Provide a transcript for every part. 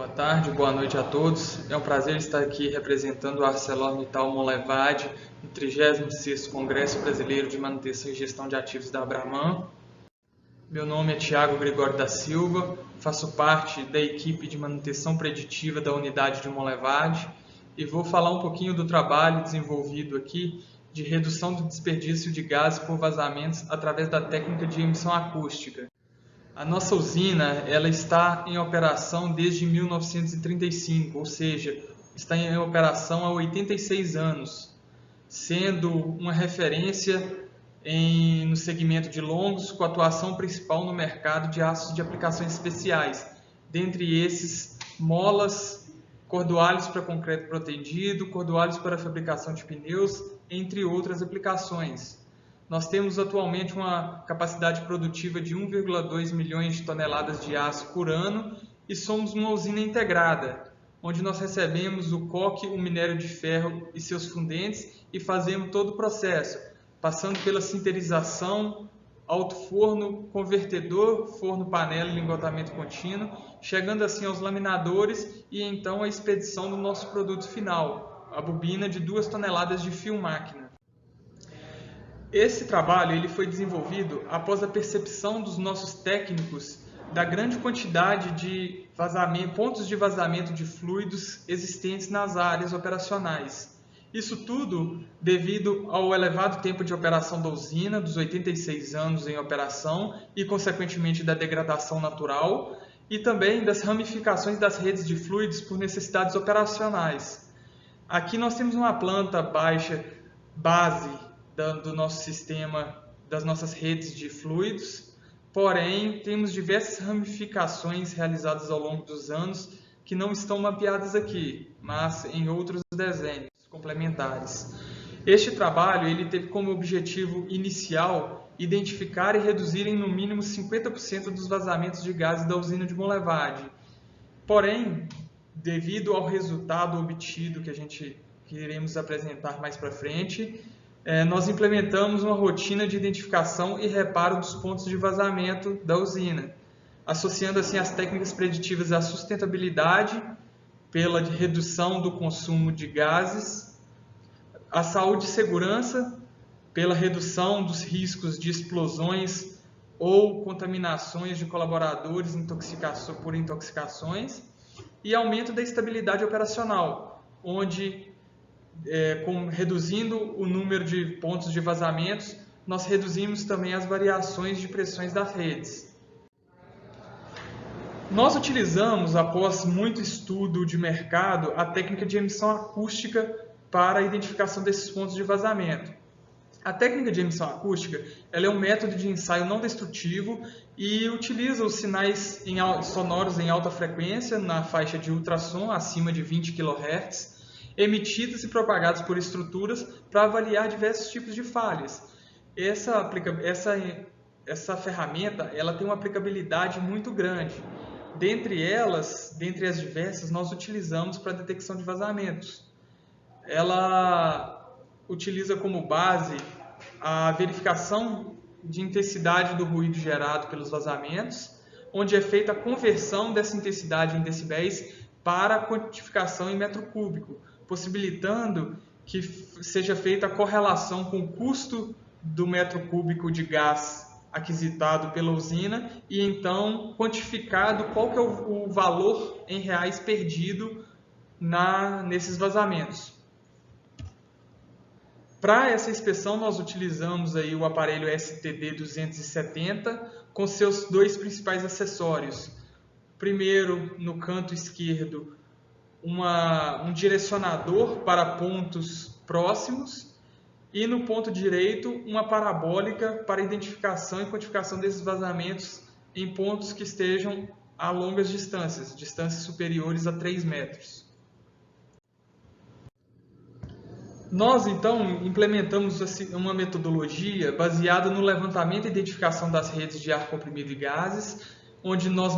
Boa tarde, boa noite a todos. É um prazer estar aqui representando o ArcelorMittal Monlevade no 36º Congresso Brasileiro de Manutenção e Gestão de Ativos da Abraman. Meu nome é Thiago Gregório da Silva, faço parte da equipe de manutenção preditiva da unidade de Monlevade e vou falar um pouquinho do trabalho desenvolvido aqui de redução do desperdício de gases por vazamentos através da técnica de emissão acústica. A nossa usina ela está em operação desde 1935, ou seja, está em operação há 86 anos, sendo uma referência no segmento de longos, com atuação principal no mercado de aços de aplicações especiais, dentre esses molas, cordoalhos para concreto protendido, cordoalhos para fabricação de pneus, entre outras aplicações. Nós temos atualmente uma capacidade produtiva de 1,2 milhões de toneladas de aço por ano e somos uma usina integrada, onde nós recebemos o coque, o minério de ferro e seus fundentes e fazemos todo o processo, passando pela sinterização, alto forno, convertedor, forno panela e lingotamento contínuo, chegando assim aos laminadores e então a expedição do nosso produto final, a bobina de 2 toneladas de fio máquina. Esse trabalho ele foi desenvolvido após a percepção dos nossos técnicos da grande quantidade de pontos de vazamento de fluidos existentes nas áreas operacionais. Isso tudo devido ao elevado tempo de operação da usina, dos 86 anos em operação e, consequentemente, da degradação natural e também das ramificações das redes de fluidos por necessidades operacionais. Aqui nós temos uma planta base do nosso sistema, das nossas redes de fluidos, porém temos diversas ramificações realizadas ao longo dos anos que não estão mapeadas aqui, mas em outros desenhos complementares. Este trabalho ele teve como objetivo inicial identificar e reduzir em no mínimo 50% dos vazamentos de gases da usina de Monlevade. Porém, devido ao resultado obtido que iremos apresentar mais para frente, nós implementamos uma rotina de identificação e reparo dos pontos de vazamento da usina, associando assim as técnicas preditivas à sustentabilidade, pela redução do consumo de gases, à saúde e segurança, pela redução dos riscos de explosões ou contaminações de colaboradores por intoxicações, e aumento da estabilidade operacional, onde reduzindo o número de pontos de vazamentos, nós reduzimos também as variações de pressões das redes. Nós utilizamos, após muito estudo de mercado, a técnica de emissão acústica para a identificação desses pontos de vazamento. A técnica de emissão acústica ela é um método de ensaio não destrutivo e utiliza os sinais sonoros em alta frequência, na faixa de ultrassom, acima de 20 kHz, emitidas e propagadas por estruturas para avaliar diversos tipos de falhas. Essa ferramenta ela tem uma aplicabilidade muito grande. Dentre as diversas, nós utilizamos para a detecção de vazamentos. Ela utiliza como base a verificação de intensidade do ruído gerado pelos vazamentos, onde é feita a conversão dessa intensidade em decibéis para a quantificação em metro cúbico, possibilitando que seja feita a correlação com o custo do metro cúbico de gás aquisitado pela usina e então quantificado qual que é o valor em reais perdido nesses vazamentos. Para essa inspeção nós utilizamos aí o aparelho STD-270 com seus 2 principais acessórios. Primeiro, no canto esquerdo, um direcionador para pontos próximos e no ponto direito uma parabólica para identificação e quantificação desses vazamentos em pontos que estejam a longas distâncias superiores a 3 metros. Nós então implementamos uma metodologia baseada no levantamento e identificação das redes de ar comprimido e gases, onde nós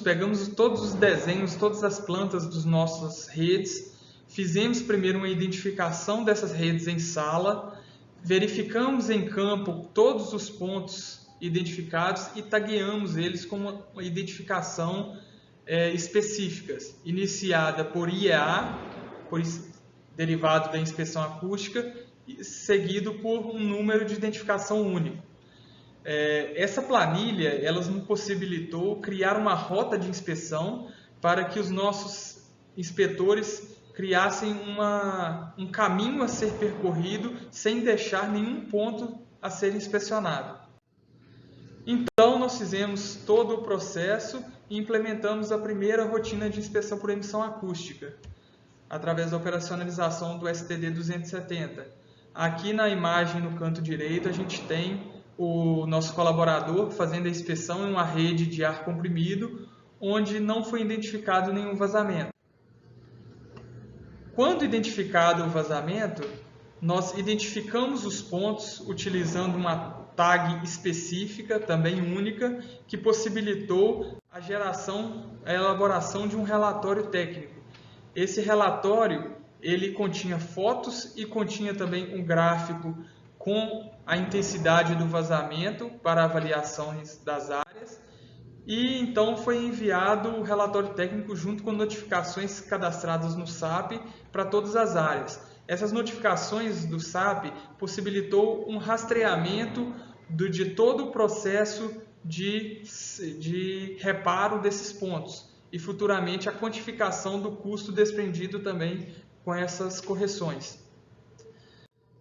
pegamos todos os desenhos, todas as plantas das nossas redes, fizemos primeiro uma identificação dessas redes em sala, verificamos em campo todos os pontos identificados e tagueamos eles com uma identificação específicas, iniciada por IEA, derivado da inspeção acústica, seguido por um número de identificação único. Essa planilha ela nos possibilitou criar uma rota de inspeção para que os nossos inspetores criassem um caminho a ser percorrido sem deixar nenhum ponto a ser inspecionado. Então, nós fizemos todo o processo e implementamos a primeira rotina de inspeção por emissão acústica, através da operacionalização do STD 270. Aqui na imagem, no canto direito, a gente tem o nosso colaborador fazendo a inspeção em uma rede de ar comprimido, onde não foi identificado nenhum vazamento. Quando identificado o vazamento, nós identificamos os pontos utilizando uma tag específica, também única, que possibilitou a elaboração de um relatório técnico. Esse relatório ele continha fotos e continha também um gráfico com a intensidade do vazamento para avaliações das áreas. E então foi enviado o relatório técnico junto com notificações cadastradas no SAP para todas as áreas. Essas notificações do SAP possibilitou um rastreamento de todo o processo de reparo desses pontos e futuramente a quantificação do custo desprendido também com essas correções.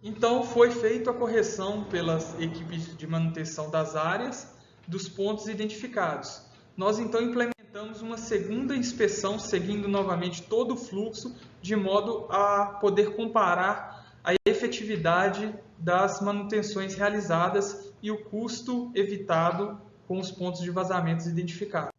Então foi feita a correção pelas equipes de manutenção das áreas dos pontos identificados. Nós então implementamos uma segunda inspeção, seguindo novamente todo o fluxo, de modo a poder comparar a efetividade das manutenções realizadas e o custo evitado com os pontos de vazamentos identificados.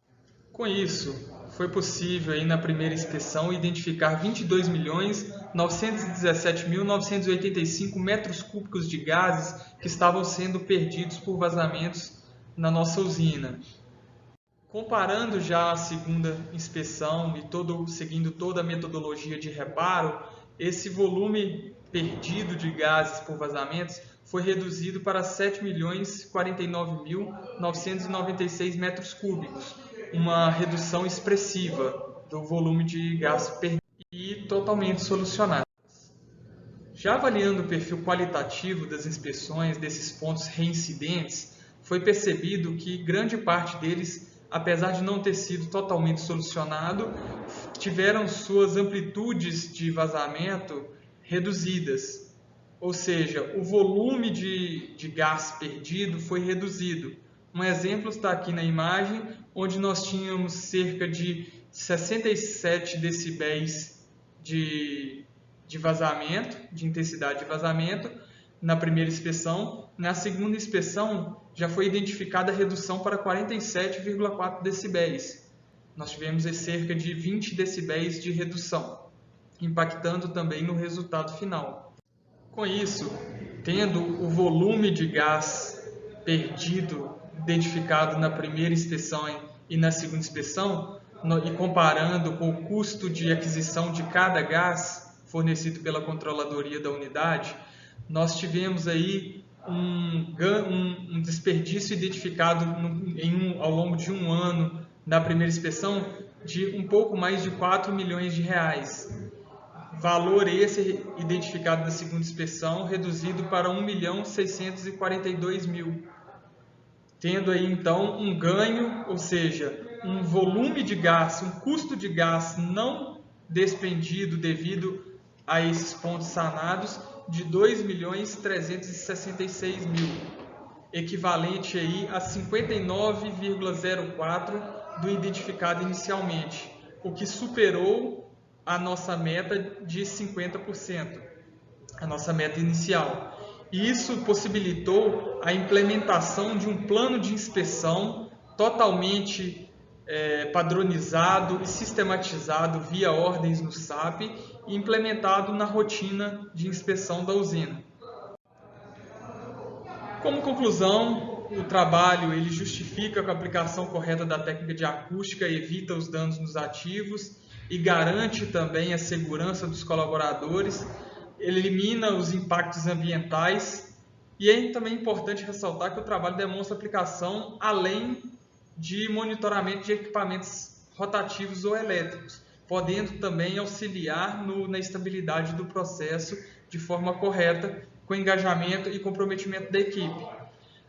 Com isso, foi possível aí, na primeira inspeção identificar 22.917.985 metros cúbicos de gases que estavam sendo perdidos por vazamentos na nossa usina. Comparando já a segunda inspeção e seguindo toda a metodologia de reparo, esse volume perdido de gases por vazamentos foi reduzido para 7.049.996 metros cúbicos, uma redução expressiva do volume de gás perdido e totalmente solucionado. Já avaliando o perfil qualitativo das inspeções desses pontos reincidentes, foi percebido que grande parte deles, apesar de não ter sido totalmente solucionado, tiveram suas amplitudes de vazamento reduzidas. Ou seja, o volume de gás perdido foi reduzido. Um exemplo está aqui na imagem, onde nós tínhamos cerca de 67 decibéis de vazamento, de intensidade de vazamento, na primeira inspeção. Na segunda inspeção, já foi identificada a redução para 47,4 decibéis. Nós tivemos cerca de 20 decibéis de redução, impactando também no resultado final. Com isso, tendo o volume de gás perdido identificado na primeira inspeção e na segunda inspeção, e comparando com o custo de aquisição de cada gás fornecido pela controladoria da unidade, nós tivemos aí um desperdício identificado ao longo de um ano na primeira inspeção de um pouco mais de 4 milhões de reais. Valor esse identificado na segunda inspeção reduzido para 1.642.000. Tendo aí então um ganho, ou seja, um volume de gás, um custo de gás não despendido devido a esses pontos sanados de 2.366.000, equivalente aí a 59,04% do identificado inicialmente, o que superou a nossa meta de 50%, a nossa meta inicial. E isso possibilitou a implementação de um plano de inspeção totalmente padronizado e sistematizado via ordens no SAP e implementado na rotina de inspeção da usina. Como conclusão, o trabalho ele justifica que a aplicação correta da técnica de acústica evita os danos nos ativos e garante também a segurança dos colaboradores, ele elimina os impactos ambientais e é também importante ressaltar que o trabalho demonstra aplicação além de monitoramento de equipamentos rotativos ou elétricos, podendo também auxiliar na estabilidade do processo de forma correta, com engajamento e comprometimento da equipe.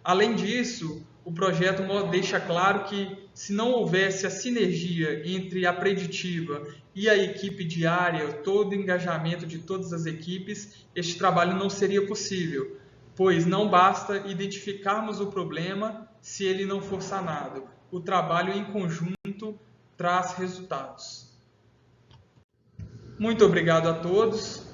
Além disso, o projeto deixa claro que, se não houvesse a sinergia entre a preditiva e a equipe de área, todo o engajamento de todas as equipes, este trabalho não seria possível, pois não basta identificarmos o problema se ele não for sanado. O trabalho em conjunto traz resultados. Muito obrigado a todos.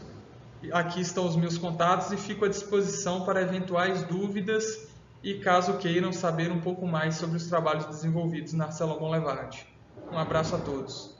Aqui estão os meus contatos e fico à disposição para eventuais dúvidas e caso queiram saber um pouco mais sobre os trabalhos desenvolvidos na ArcelorMittal Levade. Um abraço a todos.